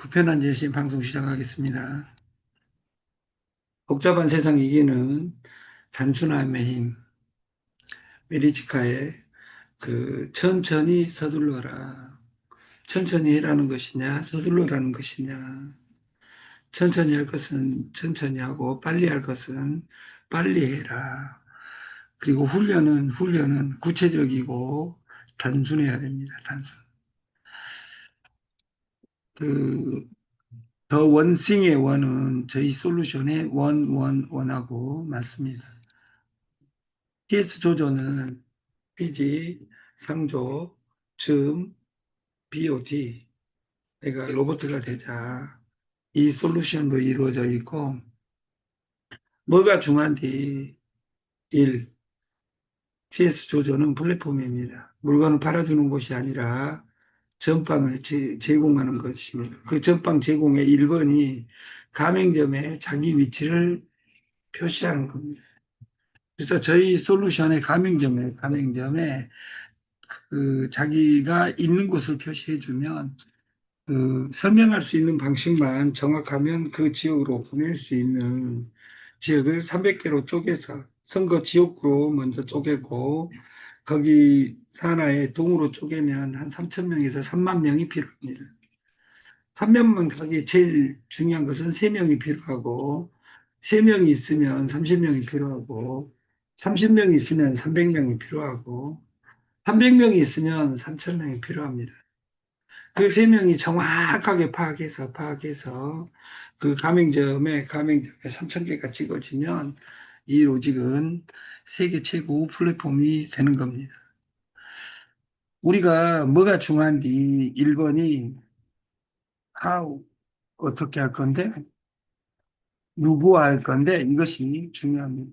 불편한 제시 방송 시작하겠습니다. 복잡한 세상 이기는 단순함의 힘, 메디치카의 천천히 서둘러라. 천천히 해라는 것이냐, 서둘러라는 것이냐. 천천히 할 것은 천천히 하고, 빨리 할 것은 빨리 해라. 그리고 훈련은 구체적이고 단순해야 됩니다. 단순. 그, 더 원싱의 원은 저희 솔루션의 원하고 맞습니다. TS 조조는 PG, 상조, 즈음, BOT, 내가 로봇가 되자. 이 솔루션으로 이루어져 있고, 뭐가 중요한지, 1. TS 조조는 플랫폼입니다. 물건을 팔아주는 곳이 아니라 전방을 제공하는 것입니다. 그 전방 제공의 1번이 가맹점에 자기 위치를 표시하는 겁니다. 그래서 저희 솔루션의 가맹점에 자기가 있는 곳을 표시해주면 설명할 수 있는 방식만 정확하면 그 지역으로 보낼 수 있는 지역을 300개로 쪼개서 선거 지역구로 먼저 쪼개고 거기 산하에 동으로 쪼개면 한 3천 명에서 3만 명이 필요합니다. 3만명 가기 제일 중요한 것은 3명이 필요하고 3명이 있으면 30명이 필요하고 30명이 있으면 300명이 필요하고 300명이 있으면 3,000명이 필요합니다. 그 3명이 정확하게 파악해서 그 가맹점에 3,000개가 찍어지면 이 로직은 세계 최고 플랫폼이 되는 겁니다. 우리가 뭐가 중요한지 1번이 how 어떻게 할 건데 누구와 할 건데 이것이 중요합니다.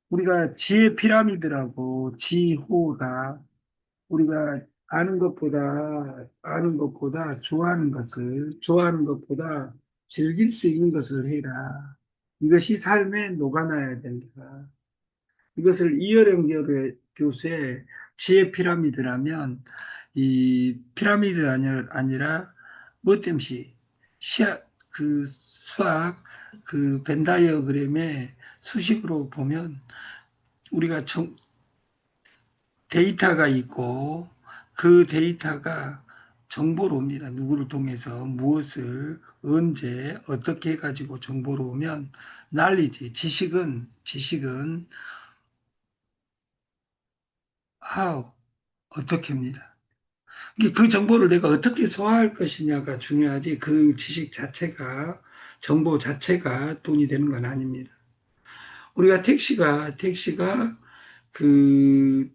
우리가 지혜 피라미드라고 지호가 우리가 아는 것보다 좋아하는 것보다 즐길 수 있는 것을 해라. 이것이 삶에 녹아나야 된다. 이것을 이어령 교수의 지혜 피라미드라면 이 피라미드 아니라 뭐 땜시 시야 그 수학 벤 다이어그램의 수식으로 보면 우리가 데이터가 있고 그 데이터가 정보로 옵니다. 누구를 통해서 무엇을 언제 어떻게 해가지고 정보로 오면 지식은 how 어떻게 합니다. 그 정보를 내가 어떻게 소화할 것이냐가 중요하지 그 지식 자체가 정보 자체가 돈이 되는 건 아닙니다. 우리가 택시가 그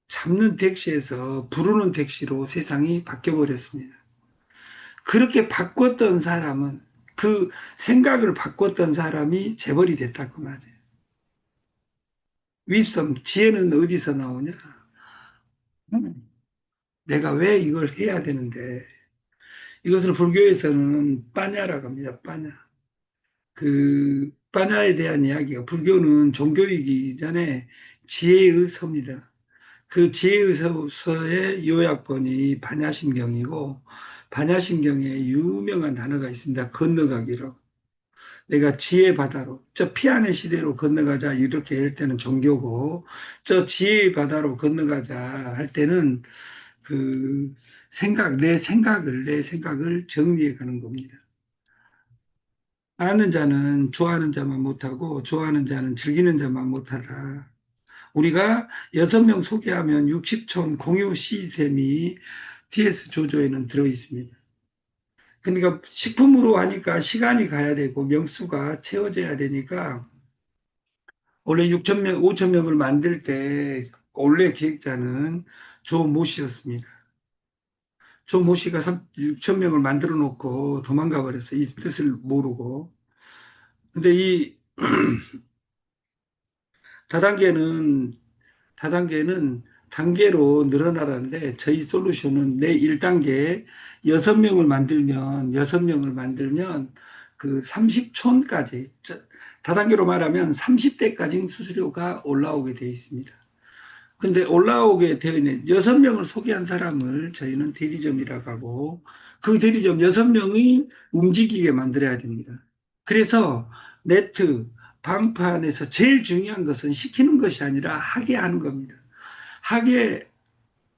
잡는 택시에서 부르는 택시로 세상이 바뀌어 버렸습니다. 그렇게 바꿨던 사람은 그 생각을 바꿨던 사람이 재벌이 됐다 그 말이에요. 지혜는 어디서 나오냐? 내가 왜 이걸 해야 되는데 이것을 불교에서는 빠냐라고 합니다. 빠냐. 빠냐에 대한 이야기가 불교는 종교이기 전에 지혜의 서입니다. 그 지혜의 서의 요약본이 반야심경이고 반야심경에 유명한 단어가 있습니다. 건너가기로. 내가 지혜 바다로 저 피안의 시대로 건너가자 이렇게 할 때는 종교고 저 지혜의 바다로 건너가자 할 때는 내 생각을 정리해 가는 겁니다. 아는 자는 좋아하는 자만 못하고 좋아하는 자는 즐기는 자만 못하다. 우리가 6명 소개하면 60촌 공유 시스템이 TS 조조에는 들어 있습니다. 그러니까 식품으로 하니까 시간이 가야 되고 명수가 채워져야 되니까 원래 6천 명, 5천 명을 만들 때 원래 기획자는 조 모 씨였습니다. 조 모 씨가 6천 명을 만들어 놓고 도망가 버렸어요. 이 뜻을 모르고. 근데 이 다단계는 다단계는 단계로 늘어나라는데 저희 솔루션은 내 1단계 6명을 만들면 그 30촌까지 다단계로 말하면 30대까지 수수료가 올라오게 되어 있습니다. 근데 올라오게 되어 있는 6명을 소개한 사람을 저희는 대리점이라고 하고 그 대리점 6명이 움직이게 만들어야 됩니다. 그래서 네트, 방판에서 제일 중요한 것은 시키는 것이 아니라 하게 하는 겁니다. 하게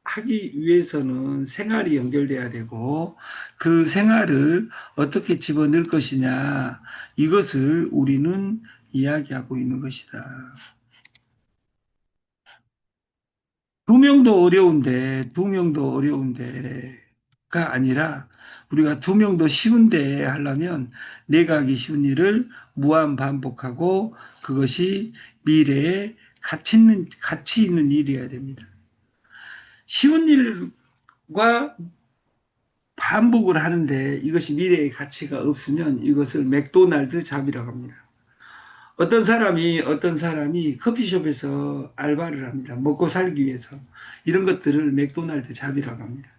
하기 위해서는 생활이 연결돼야 되고 그 생활을 어떻게 집어넣을 것이냐 이것을 우리는 이야기하고 있는 것이다. 2명도 어려운데가 아니라 우리가 2명도 쉬운데 하려면 내가 하기 쉬운 일을 무한 반복하고 그것이 미래에 가치 있는 일이어야 됩니다. 쉬운 일과 반복을 하는데 이것이 미래의 가치가 없으면 이것을 맥도날드 잡이라고 합니다. 어떤 사람이 커피숍에서 알바를 합니다. 먹고 살기 위해서. 이런 것들을 맥도날드 잡이라고 합니다.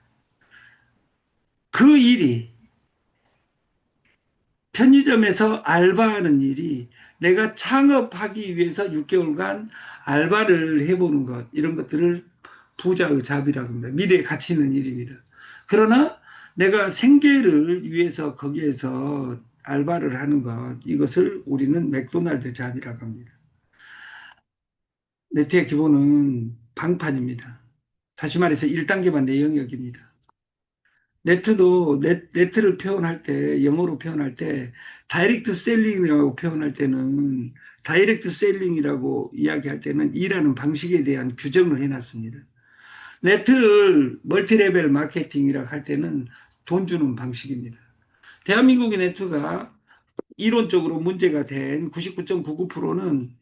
그 일이 편의점에서 알바하는 일이 내가 창업하기 위해서 6개월간 알바를 해보는 것, 이런 것들을 부자의 잡이라고 합니다. 미래에 가치 있는 일입니다. 그러나 내가 생계를 위해서 거기에서 알바를 하는 것, 이것을 우리는 맥도날드 잡이라고 합니다. 네트의 기본은 방판입니다. 다시 말해서 1단계만 내 영역입니다. 네트를 표현할 때, 영어로 표현할 때, 다이렉트 셀링이라고 표현할 때는, 다이렉트 셀링이라고 이야기할 때는 이라는 방식에 대한 규정을 해놨습니다. 네트를 멀티레벨 마케팅이라고 할 때는 돈 주는 방식입니다. 대한민국의 네트가 이론적으로 문제가 된 99.99%는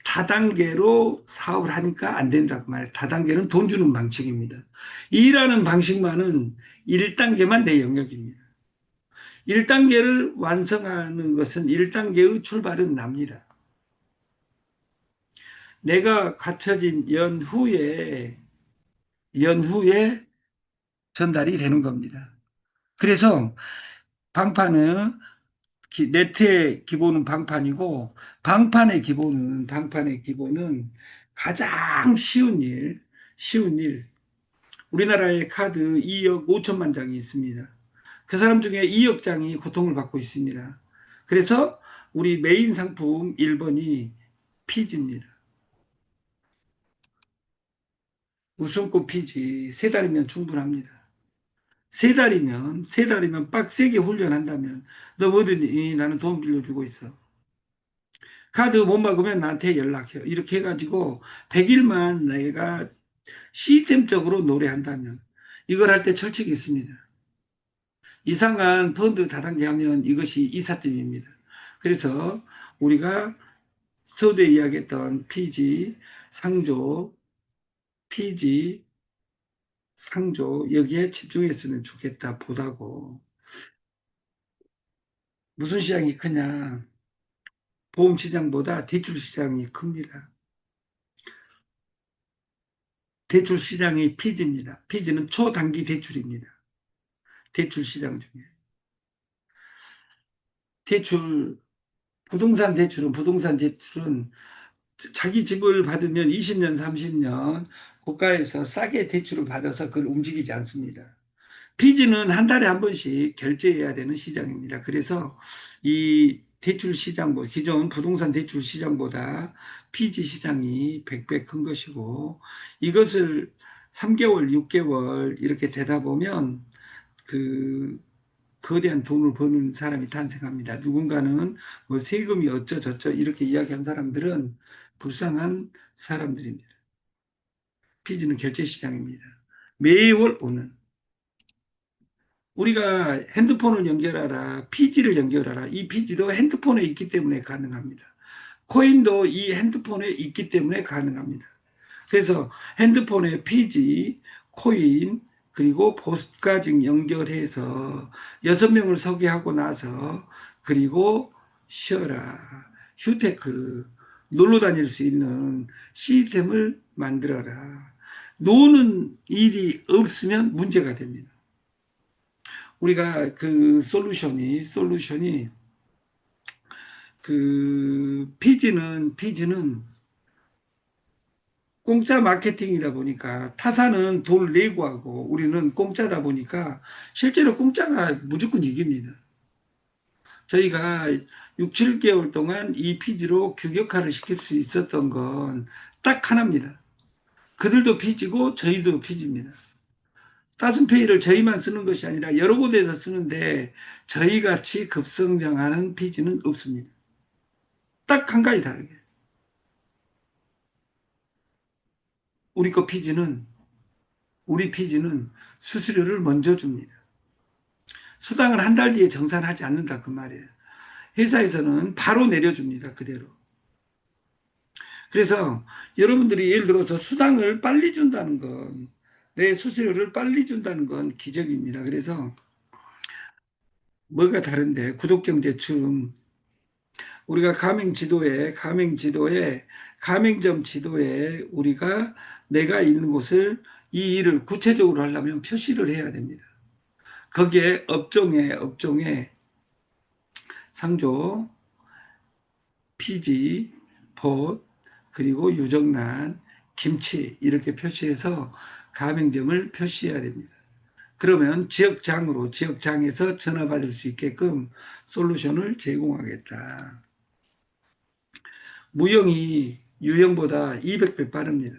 다단계로 사업을 하니까 안 된다고 말해요. 다단계는 돈 주는 방식입니다. 이라는 방식만은 1단계만 내 영역입니다. 1단계를 완성하는 것은 1단계의 출발은 납니다. 내가 갖춰진 연후에 전달이 되는 겁니다. 그래서 방판은 네트의 기본은 방판이고 방판의 기본은 가장 쉬운 일. 우리나라에 카드 2억 5천만 장이 있습니다. 그 사람 중에 2억 장이 고통을 받고 있습니다. 그래서 우리 메인 상품 1번이 피지입니다. 웃음꽃 피지 3달이면 충분합니다. 세 달이면 빡세게 훈련한다면 너 뭐든지 나는 돈 빌려주고 있어. 카드 못 막으면 나한테 연락해요. 이렇게 해가지고 100일만 내가 시스템적으로 노래한다면 이걸 할 때 철칙이 있습니다. 이상한 펀드 다단계 하면 이것이 이삿짐입니다. 그래서 우리가 서두에 이야기했던 상조, 피지, 상조 여기에 집중했으면 좋겠다 보다고 무슨 시장이 크냐 보험 시장보다 대출 시장이 큽니다. 대출 시장이 피지입니다. 피지는 초단기 대출입니다. 대출 시장 중에. 대출, 부동산 대출은 자기 집을 받으면 20년, 30년 고가에서 싸게 대출을 받아서 그걸 움직이지 않습니다. 피지는 한 달에 한 번씩 결제해야 되는 시장입니다. 그래서 이 대출 시장보 기존 부동산 대출 시장보다 피지 시장이 100배 큰 것이고 이것을 3개월, 6개월 이렇게 되다 보면 그 거대한 돈을 버는 사람이 탄생합니다. 누군가는 뭐 세금이 어쩌저쩌 이렇게 이야기한 사람들은 불쌍한 사람들입니다. 피지는 결제 시장입니다. 매월 오는 우리가 핸드폰을 연결하라, 피지를 연결하라. 이 피지도 핸드폰에 있기 때문에 가능합니다. 코인도 이 핸드폰에 있기 때문에 가능합니다. 그래서 핸드폰에 피지, 코인, 그리고 보스까지 연결해서 6명을 소개하고 나서 그리고 쉬어라, 휴테크, 놀러 다닐 수 있는 시스템을 만들어라. 노는 일이 없으면 문제가 됩니다. 우리가 그 솔루션이 그 피지는 공짜 마케팅이다 보니까 타사는 돈을 내고 하고 우리는 공짜다 보니까 실제로 공짜가 무조건 이깁니다. 저희가 6, 7개월 동안 이 피지로 규격화를 시킬 수 있었던 건 딱 하나입니다. 그들도 피지고 저희도 피지입니다. 따순페이를 저희만 쓰는 것이 아니라 여러 곳에서 쓰는데 저희 같이 급성장하는 피지는 없습니다. 딱 한 가지 다르게. 우리 거 피지는 우리 피지는 수수료를 먼저 줍니다. 수당을 한 달 뒤에 정산하지 않는다 그 말이에요. 회사에서는 바로 내려줍니다. 그대로. 그래서 여러분들이 예를 들어서 수당을 빨리 준다는 건 내 수수료를 빨리 준다는 건 기적입니다. 그래서 뭐가 다른데 구독경제층 우리가 가맹점 지도에 우리가 내가 있는 곳을 이 일을 구체적으로 하려면 표시를 해야 됩니다. 거기에 업종에 상조, 피지, 봇, 그리고 유정란, 김치 이렇게 표시해서 가맹점을 표시해야 됩니다. 그러면 지역장에서 전화받을 수 있게끔 솔루션을 제공하겠다. 무형이 유형보다 200배 빠릅니다.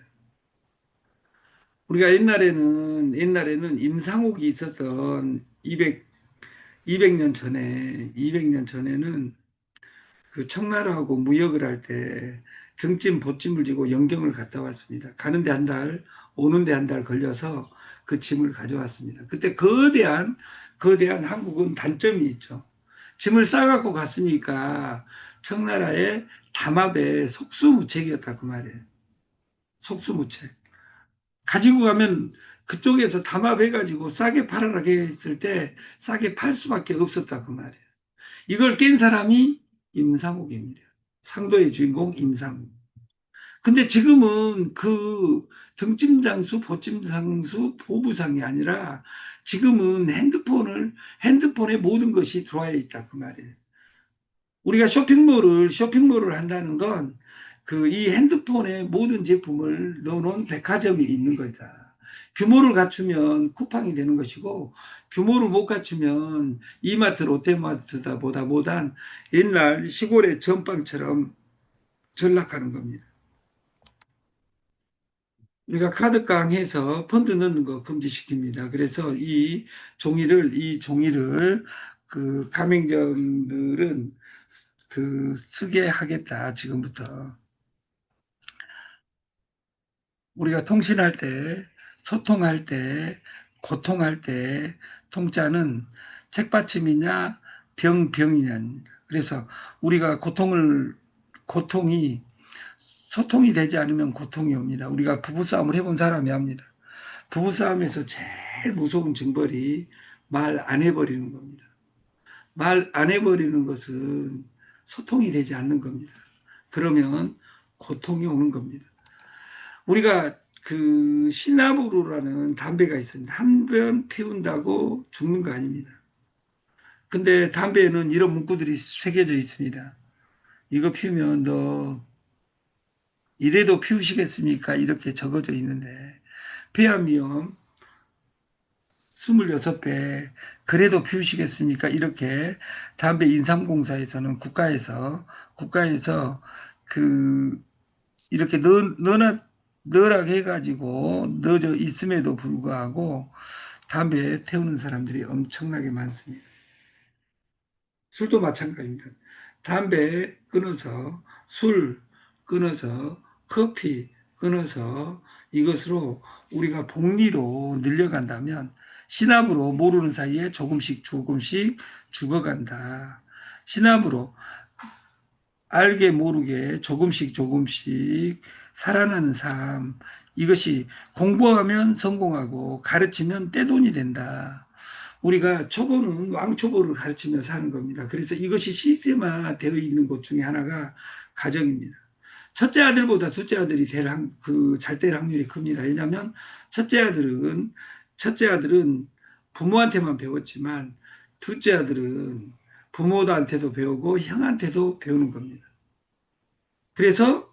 우리가 옛날에는 임상옥이 있었던 200년 전에는 그 청나라하고 무역을 할 때 등짐 보짐을 지고 영경을 갔다 왔습니다. 가는데 한 달, 오는데 한 달 걸려서 그 짐을 가져왔습니다. 그때 거대한 한국은 단점이 있죠. 짐을 싸갖고 갔으니까 청나라의 담합의 속수무책이었다 그 말이에요. 속수무책. 가지고 가면 그쪽에서 담합해가지고 싸게 팔아라 했을 때 싸게 팔 수밖에 없었다 그 말이에요. 이걸 깬 사람이 임상옥입니다. 상도의 주인공 임상옥. 근데 지금은 그 등짐장수, 보찜장수, 보부상이 아니라 지금은 핸드폰에 모든 것이 들어와 있다 그 말이에요. 우리가 쇼핑몰을 한다는 건 그 이 핸드폰에 모든 제품을 넣어놓은 백화점이 있는 거다. 규모를 갖추면 쿠팡이 되는 것이고 규모를 못 갖추면 이마트, 롯데마트다 보다 못한 옛날 시골의 전방처럼 전락하는 겁니다. 우리가 카드깡 해서 펀드 넣는 거 금지시킵니다. 그래서 이 종이를 그 가맹점들은 그 쓰게 하겠다, 지금부터. 우리가 통신할 때, 소통할 때, 고통할 때, 통자는 책받침이냐, 병이냐. 그래서 우리가 고통이, 소통이 되지 않으면 고통이 옵니다. 우리가 부부싸움을 해본 사람이 합니다. 부부싸움에서 제일 무서운 징벌이 말 안 해버리는 겁니다. 말 안 해버리는 것은 소통이 되지 않는 겁니다. 그러면 고통이 오는 겁니다. 우리가 그 시나브루라는 담배가 있습니다. 한 번 피운다고 죽는 거 아닙니다. 근데 담배에는 이런 문구들이 새겨져 있습니다. 이거 피우면 너 이래도 피우시겠습니까? 이렇게 적어져 있는데 폐암위험 26배 그래도 피우시겠습니까? 이렇게 담배 인삼공사에서는 국가에서 그 이렇게 넣으라 해가지고 넣어져 있음에도 불구하고 담배 태우는 사람들이 엄청나게 많습니다. 술도 마찬가지입니다. 담배 끊어서 술 끊어서 커피 끊어서 이것으로 우리가 복리로 늘려간다면 신압으로 모르는 사이에 조금씩 죽어간다. 신압으로 알게 모르게 조금씩 살아나는 삶. 이것이 공부하면 성공하고 가르치면 떼돈이 된다. 우리가 초보는 왕초보를 가르치며 사는 겁니다. 그래서 이것이 시스템화 되어 있는 것 중에 하나가 가정입니다. 첫째 아들보다 둘째 아들이 잘 될 확률이 큽니다. 왜냐하면 첫째 아들은 부모한테만 배웠지만 둘째 아들은 부모한테도 배우고 형한테도 배우는 겁니다. 그래서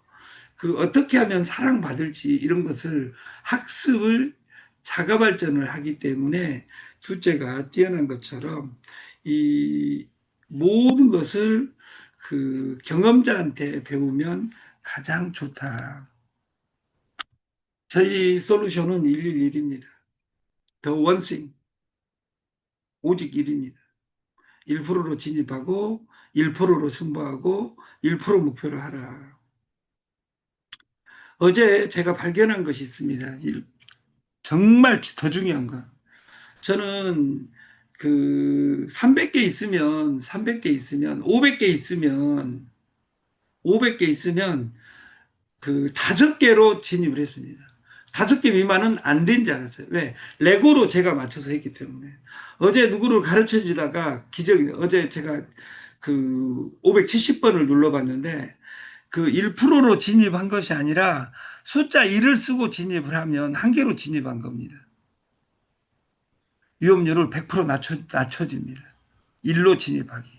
그 어떻게 하면 사랑받을지 이런 것을 학습을 자가 발전을 하기 때문에 둘째가 뛰어난 것처럼 이 모든 것을 그 경험자한테 배우면 가장 좋다. 저희 솔루션은 111입니다. 더 원싱 오직 1입니다. 1%로 진입하고 1%로 승부하고 1% 목표로 하라. 어제 제가 발견한 것이 있습니다. 정말 더 중요한 거. 저는 그 300개 있으면 500개 있으면 그 5개로 진입을 했습니다. 5개 미만은 안 된 줄 알았어요. 왜? 레고로 제가 맞춰서 했기 때문에. 어제 누구를 가르쳐 주다가 기적이, 어제 제가 그 570번을 눌러봤는데 그 1%로 진입한 것이 아니라 숫자 1을 쓰고 진입을 하면 한 개로 진입한 겁니다. 위험률을 100% 낮춰집니다. 1로 진입하기.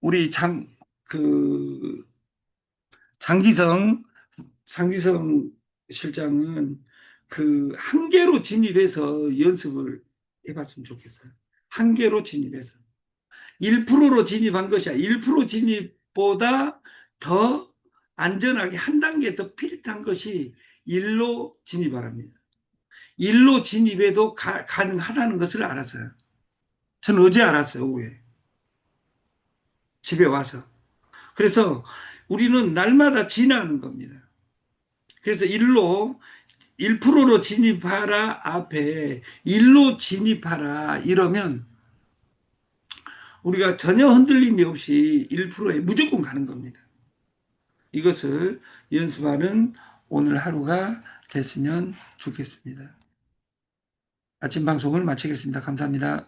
우리 그, 장기성, 장기성 실장은 그 한 개로 진입해서 연습을 해봤으면 좋겠어요. 한 개로 진입해서. 1%로 진입한 것이 아니라 1% 진입보다 더 안전하게 한 단계 더 필요한 것이 1로 진입하랍니다. 1로 진입해도 가능하다는 것을 알았어요. 저는 어제 알았어요, 오후에. 집에 와서. 그래서 우리는 날마다 진화하는 겁니다. 그래서 1%로 진입하라 앞에 1로 진입하라 이러면 우리가 전혀 흔들림이 없이 1%에 무조건 가는 겁니다. 이것을 연습하는 오늘 하루가 됐으면 좋겠습니다. 아침 방송을 마치겠습니다. 감사합니다.